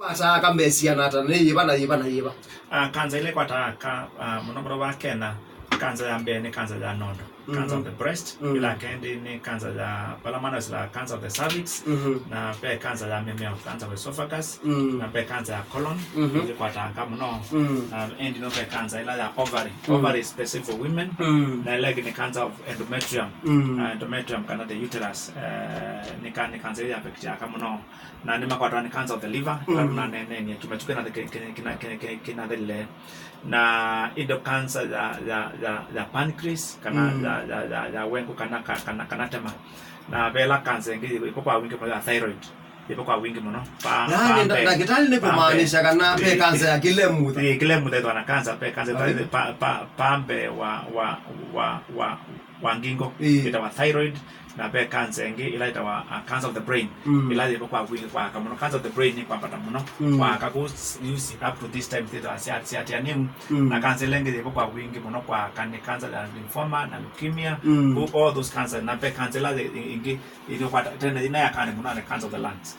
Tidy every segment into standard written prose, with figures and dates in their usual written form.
Pata kambesia nata yiba na yiba. Kanza ile kwata munomro wa kena kanza ya mbele kanza ya nondo. Cancer of the breast, ila kendi ni cancer ya palamana sila cancer of the cervix, na pe cancer ya memeo cancer of esophagus, na pe cancer ya colon, ili kwa tanga mno, endi no pe cancer ila ya ovary. Ovary is specific for women, na leg ni cancer of endometrium, endometrium kana the uterus, ni cancer ya pekiti ya mno, na ni makwata ni cancer of the liver, na ni tumetuke na kina dele, na ido cancer ya pancreas kana ya wengu kana tema na bela cancer ngi ipo kwa wingi kwa thyroid ipo kwa wingi mno pa na kitali ni kumaanisha kana pe cancer ya kilemu ndio na cancer pe cancer pambe wa ngingo itawa thyroid na pe cancer ngi ila itawa cancer of the brain ila ipo kwa wingi kwa kama cancer of the brain ni kwa pata mno kwa kaku use up to this time theta asiati anim na cancer lengi ipo kwa wingi mno kwa cancer ya lymphoma na leukemia all those cancer na pe cancer la ingi ile kwa tena ina ya kana cancer of the lungs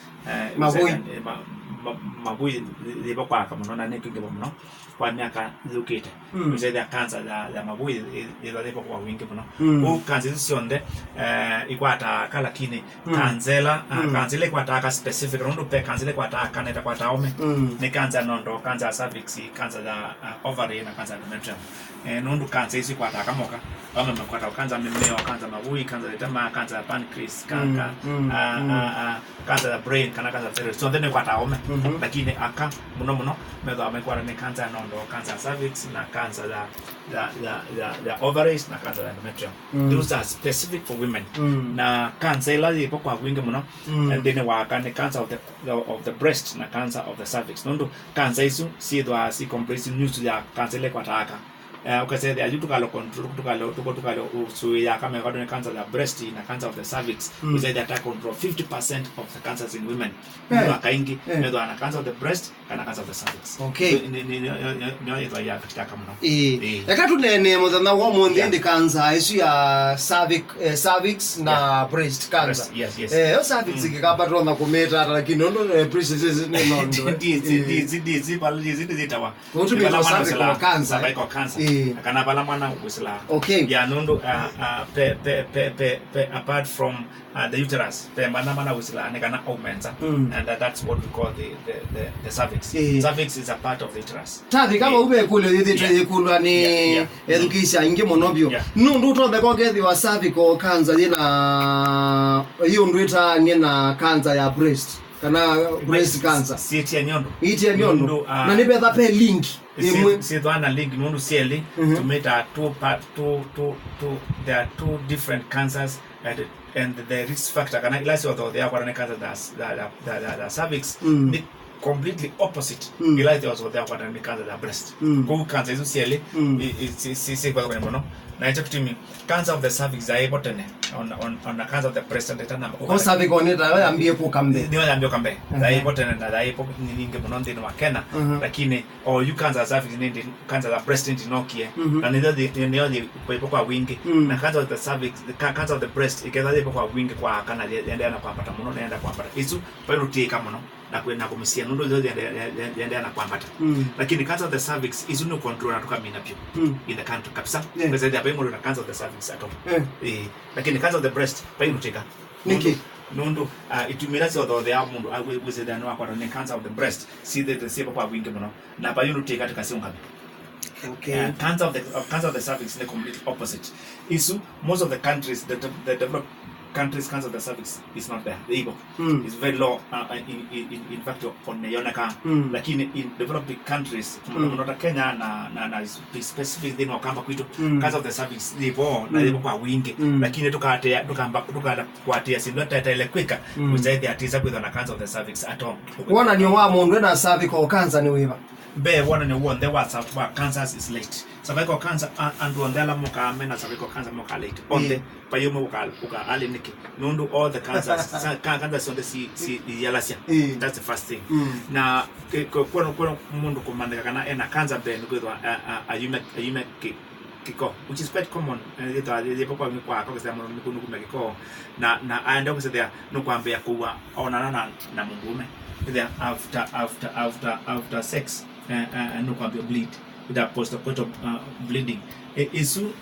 mabui ipo kwa kama unaona ni kingi mno kwa miaka zilizopita mzee ya cancer ya mabui ile ipo kwa wingi mno cancer sionde ikwata kala kini cancer kwa taka specific ndo pe cancer kwa taka na kwa taome ni cancer nondo cancer cervix cancer ya ovary na cancer endometrium ndo cancer isi kwa taka moka kama mnakwata cancer memeo cancer mabui cancer ya tama cancer pancreas cancer ya brain kana cancer thyroid so then kwa taome lakini aka mno medo amekuwa ni cancer nondo cancer cervix na cancer ya ovaries na cancer endometrium those are specific for women na cancer la ipo kwa wingi mno and then waka ni cancer of the breast na cancer of the cervix nondo cancer isu si do si complete news ya cancer le kwa taka ukasema ya tukalo control tukalo so ya kama kwa ni cancer ya breast na cancer of the cervix we say that control 50% of the cancers in women ndio akaingi ndio ana cancer of the breast kana cancer of the cervix okay ndio ito ya katika kama yakatu nene mozana wa monde ndi cancer isu ya cervix na breast cancer yes yo cervix ikapatwa na kumeta lakini ndo breast ni nondo ndi pale zitawa utumika cervix kwa cancer akana bala mwana usila okay ya nondo pe apart from the uterus pe mana usila nekana augmenta and that's what we call the cervix cervix is a part of the uterus tavi kama ube kule yidi kulwa ni edukisha ingi monobyo nundu utonde ko gethi wa cervical cancer ina hiyo ndwita ngena cancer ya breast kana breast cancer iti ya nyondo na nipe that pe link si doana link nundu sieli to make two there are two different cancers and the risk factor kana ila si watu ya kwa cancer the cervix completely opposite ila it was there kwa cancer the breast kwa cancer hizo sieli si kwa mno na hicho kitu cancer of the cervix able tene on the cancer of the breast and tena kwa cervical ni dawa ambie kwa kambe ndio ambie kambe able tene na able ninge mno ndino wakena lakini or you cancer cervix ni cancer of the breast ndi nokie na ndio kwa wingi na cancer of the cervix the cancer of the breast ikeza ipo kwa wingi kwa kana yende na kupata mno naenda kupata hizo pale tika mno na kwenda kumisia nundo zote yende na kupata lakini cancer of the cervix is no control natoka mina pio in the country kabisa because they are na cancer of the cervix at all lakini cancer of the breast pale utika niki nondo itumira si otho ya mundu agweze dano akwa ni cancer of the breast see the same kwa wingi mno na pa utika tukasionga okay cancer of the cervix is the complete opposite isu most of the countries the developed countries cancer of the cervix is not there the ego is very low in fact on yonaka lakini in developed countries kama Kenya na specific thing wakamba kwitu cancer of the cervix ipo na ipo kwa wingi lakini tukamba kuatia sindo tata ile kwika uzaidi atiza kwa na cancer of the cervix at all wana ni wa mundu na cervical cancer ni wiva be wana ni one the WhatsApp wa cancers is late cervical cancer and on the moka mena cervical cancer moka late on the payomo uka ali niki nondo all the cancers cancer on the si yalasia that's the first thing na kwa mundu kumandika kana ena cancer be ngwithwa ayume kiko, which is quite common. The papa mi kwa kwa sema mkunu kumbe kiko na aenda kusema no kwambia kuwa onana na mungume there after sex no kwambia bleed with a postpartum bleeding isu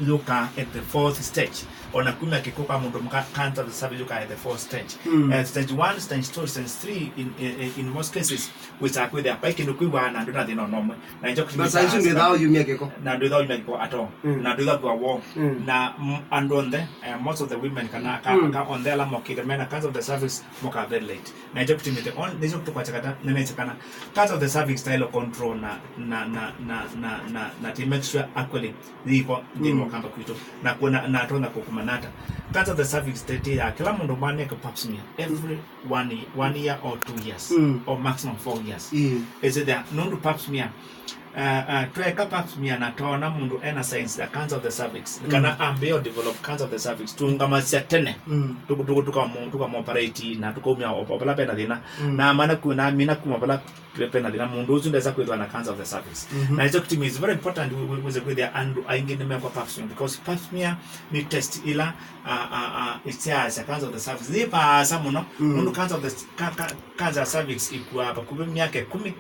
loka at the 4th stage ona kuma kikoka mundu mka cancer of the cervix loka at the 4th stage stage 1 stage 2 stage 3 in most cases which are with the pike no kuwa na ndona thina nomwe na njo but saizi ndithao yumia kiko na ndithao yumia kiko ato na ndithao kwa war na and on the most of the women kana on the alamo kidemena cancer of the cervix moka very late na njo kutimite on nizo kutoka chakata nemechakana cancer of the cervix style control na to make sure actually ndipo ndimo kamba kwito na kuna na tona kukumanata cancer of the cervix state ya kila mundu mane ka pap smear every 1 year or 2 years or maximum 4 years is it there no pap smear tueka pap smear na tona mundu ena science ya cancer of the cervix kana ambeo develop cancer of the cervix tungamasia tene tuka operate na tukomia opala pena dina na maana kuna mina kumapala pena dina mundu uzundeza kwetwa na cancer of the cervix na hizo kitu is very important with the and aingine member pap smear because pap smear ni test ila it's a cancer of the cervix ni pa samuno mundu cancer of the cancer cervix ikuwa hapa kwa miaka 10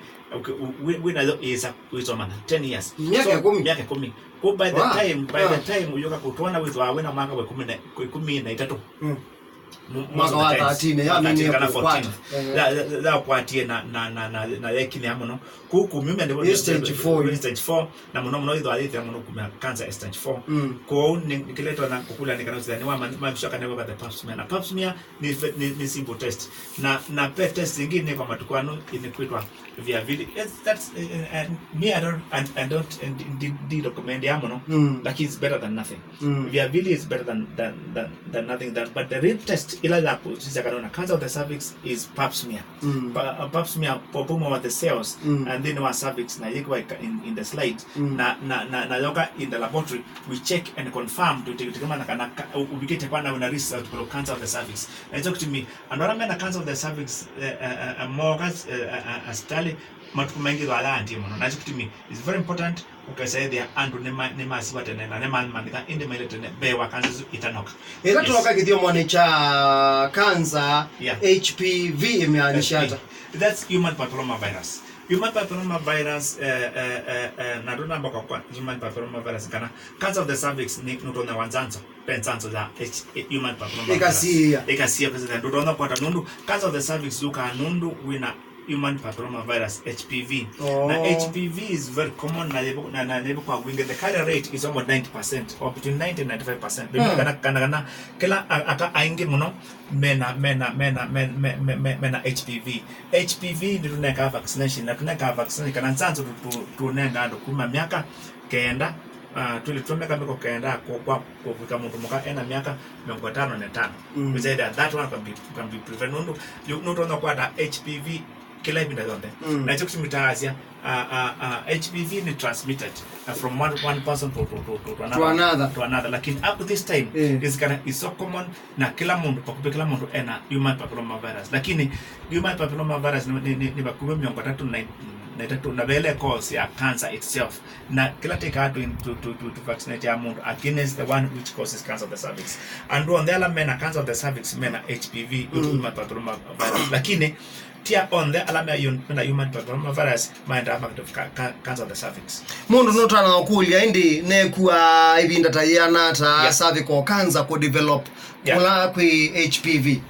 we nazo is with 10 years miaka 10 ko by the time uyoka kutona with wena mwaka wa 13 mwaka wa 13 ya nini kana 14 la kwatie na yeki ni amono kuku mimi ndio stage 4 na muno idho alite amono kuma cancer stage 4 ko nikiletwa na kukula nikana ni wa mabishaka never the pap smear na pap smear ni simple test na PET test nyingine kwa matukwano inaitwa viability that's me I don't recommend amono like it's better than nothing viability is better than nothing but the real test ila la sisi kana cancer of the cervix is pap smear pap smear popomo with the cells and then our cervix na yiko in the slide na yoga in the laboratory we check and confirm to kama na ubikete pana una result for cancer of the cervix and talk to me another man cancer of the cervix morgas astali matu mengi wala antimo na talk to me is very important ukasaidia there andu ne masiba tena na ne man manika inde mele tena be wa cancer itanoka ila tunoka kithio mone cha cancer HPV imeanishata that's human papillomavirus human papillomavirus na dona mbaka kwa human papillomavirus kana cancer of the cervix ni nutona wanzanzo pensanzo za human papillomavirus ekasia president dona kwa nundu cancer of the cervix yuka nundu wina human papillomavirus HPV na HPV is very common na lebo kwa wingi the carrier rate is almost 90% or between 90 and 95% kana kila aka ainge muno mena HPV ndio tunaka vaccination na tunaka vaccination kana nsanzo tunenga ndo kuma miaka kenda tulitumeka miko kaenda kwa kufika mtu mka ena miaka 55 we say that one can be prevented no kwa HPV kila ibinda zonde na hicho kitumitaazia HPV ni transmitted from one person to another lakini up to this time is so common na kila mundu pakupe kila mundu ena human papillomavirus lakini human papillomavirus ni bakube 3 na vile cause ya cancer itself na kila take to vaccinate ya mundu against the one which causes cancer of the cervix and on the other men cancer of the cervix men HPV human papillomavirus lakini tia on the alama ya human papillomavirus mind affect of cancer of the cervix mundu notana okulia indi ne kwa ibinda tayana ta cervical cancer ko develop kula kwa HPV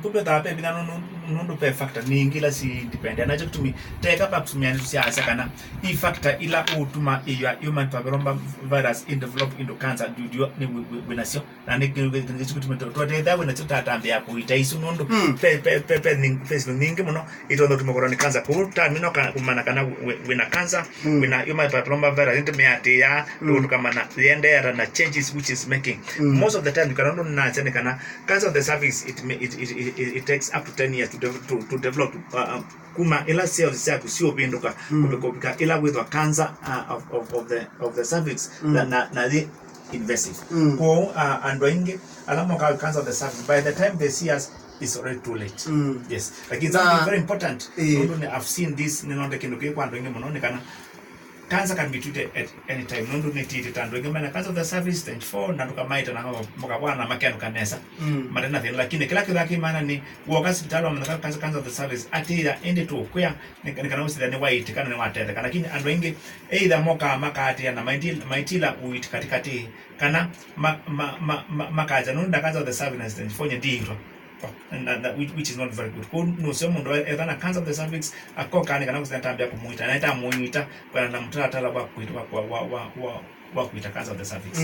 Bupe tape bina no pe factor ni ngila si depende na joku tumi teka pap smear si asa kana i factor ila utuma ya human papillomavirus in develop into cancer due ni winasio na ni joku tumi to da wena tuta tambia ku itaisu nondo pe ning face ningi muno itondo tumokoro ni cancer ku tamino kana kumana kana wena cancer wena human papillomavirus into me atia to kama na yende na changes which is making most of the time you cannot na tena kana cancer of the cervix it takes up to 10 years to develop kuma ila cells ya kusio binduka kubika ila with a cancer of the cervix na the invasive ko and inge alamo ka cancer of the cervix by the time they see us it's already too late yes like it's something very important I've seen this nino de kinduke kwa ndo inge monone kana cancer can be treated at any time. Nundu ni titi tandu ingema cancer of the cervix stage 4 na tukamaita na mukabwana makeno kanesa marena thin lakini kila kidhaki maana ni uoga hospitali wa cancer of the cervix atira indi tu kwa nikana usida ni white kana ni watete kana lakini andu ingi either moka makati na maitila uit katikati kana makaja nunda cancer of the cervix stage 4 ndiro and which is not very good. No so mundu ethana cancer of the cervix akokani kana kusitambia kumuita na ita muita kwa na mtata la wa kuita cancer of the cervix.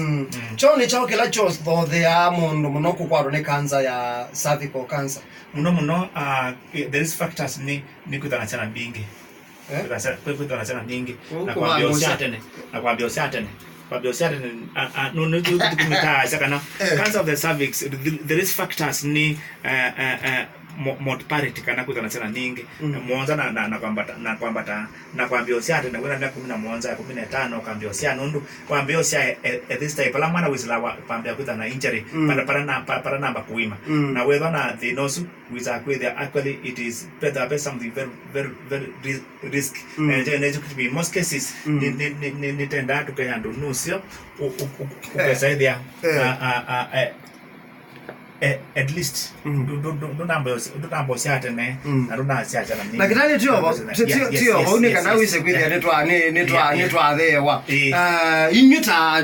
Choni chao kila chose though they are mundu munoko kwaro ne cancer ya cervical cancer. Muno there is factors ni kutana sana bingi. Kutana sana bingi na kwa biosatene kwa biosatene no sakana cancer of the cervix there is factors ni mortality kana kutana sana nyingi muonza na kwamba osiate na kwenda 11 15 kwamba osia nundu kwamba osia at this type la mwana wisla kwamba kutana injury para namba kuima na whether na the nosu with actually it is better something very risky and in most cases ni tenda tukayando nusio ukasaidia at least do number siate ne aruna siate na ni lakini tio one kana wise kwithia netwa thewa inyuta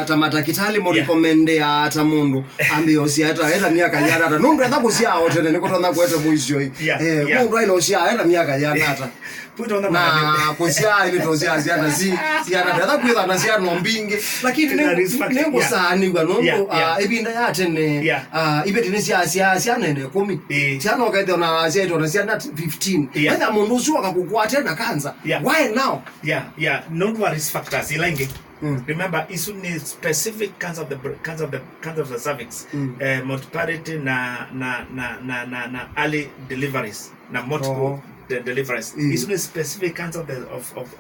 ta matakitali mo recommend ya ata mundu ambio siata era miaka yana ata nundu etha kusia otene nikotona kwete muicio mundu ailo sia era miaka yana ata na kusia ile tosia siata siata etha kwitha na sia no mbingi lakini nengo sani kwa nundu ebinda yatene ibetini sia nende 10 sia no kaito na sia ito sia not 15 whether mundu usu akakukwata na cancer why now not what is factors ilange remember isu ni specific cancer of the cervix mortality na early deliveries na multiple deliverance is a specific cancer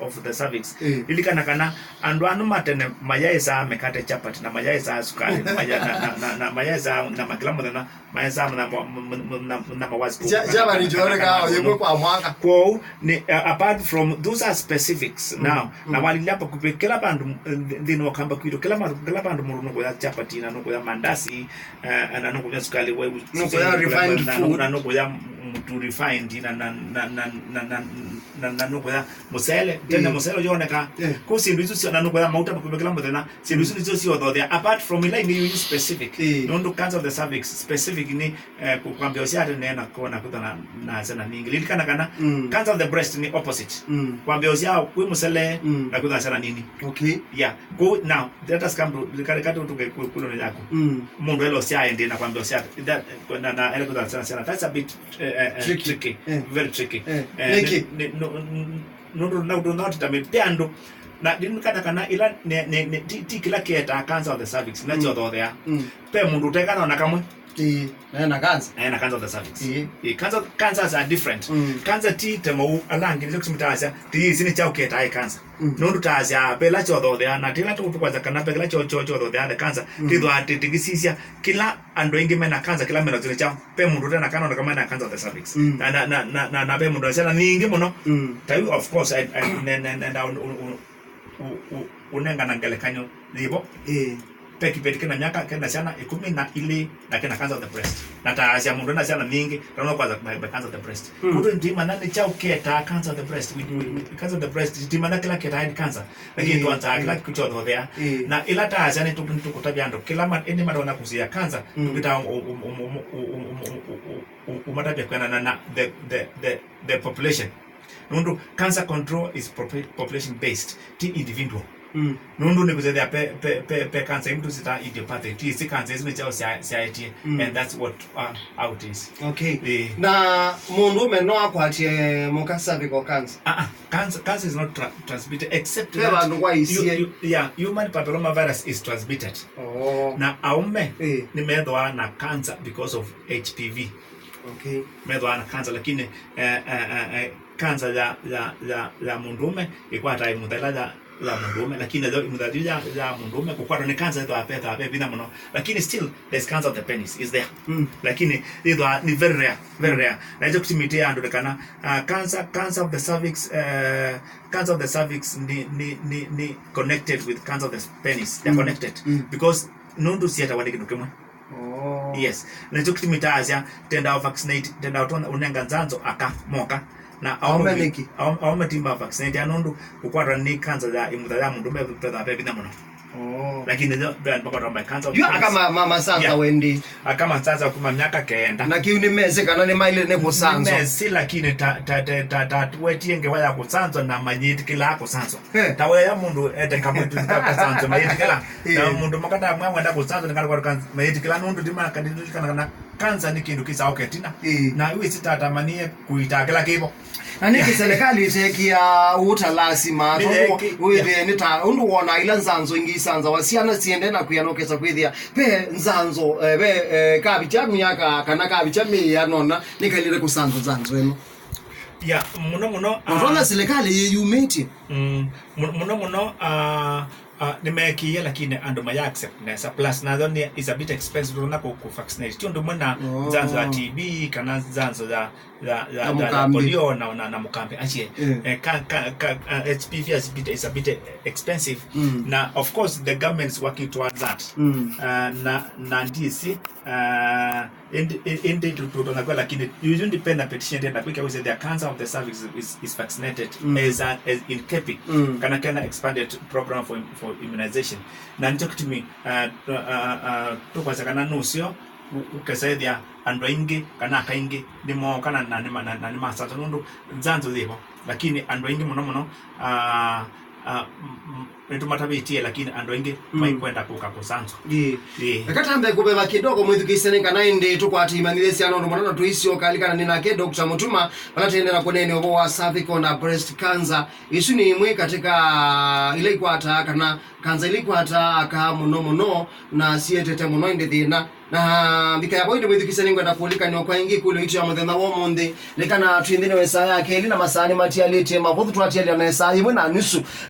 of the cervix ilikana kana andu anu matene mayaisa mekate chapati na mayaisa sukari na mayaisa na maklamo na mayaisa na mawazi jama ni jore ka yego kwa mwaka kwa ni apart from those are specifics now na wali lapa kupekela bandu ndino kamba kwito kila bandu muruno kwa chapati na no kwa mandasi na no kwa sukari wewe no kwa refined food na no kwa to refined na nuko musele tena musele yoneka ko sindu isu na nuko mauta bakubekela mudena sindu isu sio though apart from ile ni specific no cancer of the cervix specific ni kukwambia osiate nena kona kutana na sana ningi lilikana kana cancer of the breast ni opposite kwambia osia kwi musele na kutana sana nini go now let us come to likakata utuke kulo yako mundu elo sia ende na kwambia osia that na ele kutana sana that's a bit tricky very tricky no not tamependo na dinkata kana ila ne kila keta cancer of the cervix na jodo there pe mundu tekana na kamwe na cancer of the cervix cancers are different cancer temo alangi nje kusimtaza sini cha uketa ai cancer nondu taza bela jodo there na tila tu kwanza kana bela jodo there cancer tido atitigisia kila ando ingi mena cancer kila mena zile cha pe mundu tena kana na kama na cancer of the cervix na pe mundu sana ningi muno tayu of course and unenga na ngelekanyo libo peki kana nyaka kana sana 10 na ile na kana cancer of the breast na taasya mundu na sana mingi kana kwanza by cancer of the breast kuto ndima nani cha uketa cancer of the breast with cancer of the breast ndima na kila keta cancer lakini tuanza kila kitu there na ila taasya ni tukutabiando kila eni madona kusia cancer tukita umatabia kana na the population nundu cancer control is population based ti individual nundu ni kuzedea pe cancer mtu sita idiopathic ti si cancer isme chao CIT and that's what how it is na mundu meno akwatie moka cervical cancer cancer is not transmitted except that human papillomavirus is transmitted na aume ni medwa na cancer because of HPV medwa na cancer lakini cancer ya mundume ikwata imudala za mundume lakini imuthathi ya mundume kukwatwa ni cancer ithwa ape bina muno lakini still there's cancer of the penis is there lakini ithwa ni very rare na hizo kutimite andu kana cancer of the cervix cancer of the cervix ni connected with cancer of the penis they're connected because nundu siata wale kindu kimwe. Yes, na hizo kutimita azia tenda vaccinate tenda utona unenga nzanzo akamoka na aumetimba vaccinate anundu kukwatwa ni cancer ya imuthathi ya mundume ithwa ape bina muno. Lakini ndio brand mpaka ndo cancer. Yo akama mama sanza wendi. Akama sanza kuma miaka kenda. Na kiu ni meze kana ni maile ne kusanzo. Meze lakini ta wetie ngewaya kusanzo na manyiti kila kusanzo. Tawe ya mundu ete kama tu kusanzo manyiti kila. Na mundu makata mwenda kusanzo ngala kwa kanza manyiti kila nundu dimana kadidikana na kanza ni kindu kisa oketina. Na iwe sitatamanie kuitakela kibo. Aniki serikali itekia utalasi matongo withe nita undu wona ila nzanzo ingisanza wasiana siende na kuyanokesa kwithia pe nzanzo kabicha myaka kana kabicha ya nona nikalire kusanzo nzanzo eno ya muno ona serikali yumeti muno nimekia lakini ando my accept nesa plus na dhoni is a bit expensive na ku vaccinate tiondo mwana zanzo za TB kana zanzo za polio na mukambi achie HPV is a bit expensive na of course the government is working towards that na DC in to na kwa lakini you don't depend on petition tena quick we say the cancer of the cervix is vaccinated as in KEPI kana expanded program for immunization na ndio kitimi to kwa kana nusio ukesaidia andu ingi kana kaingi ndimo kana na masata nundu nzanzo zipo lakini andu ingi muno netumatabitie lakini andu ingi maikwenda kusanzo akatambe kubeba kidogo mwithukisene kana inde tukwatimanyire siano ndo mwana tuisio kalikana ninake Dr. Mutuma banatendera kunene obo wa cervical na breast cancer isu ni imwe katika ile ikwata kana cancer ile ikwata aka muno na sietete muno inde thina na bikaya boinde mwithukisene ngwenda kulika ni kwa ingi kule itu ya muthenya wo monde lekana twindine wesa yake ili na masani matialite mavuthu twatialia na esa imwe na nusu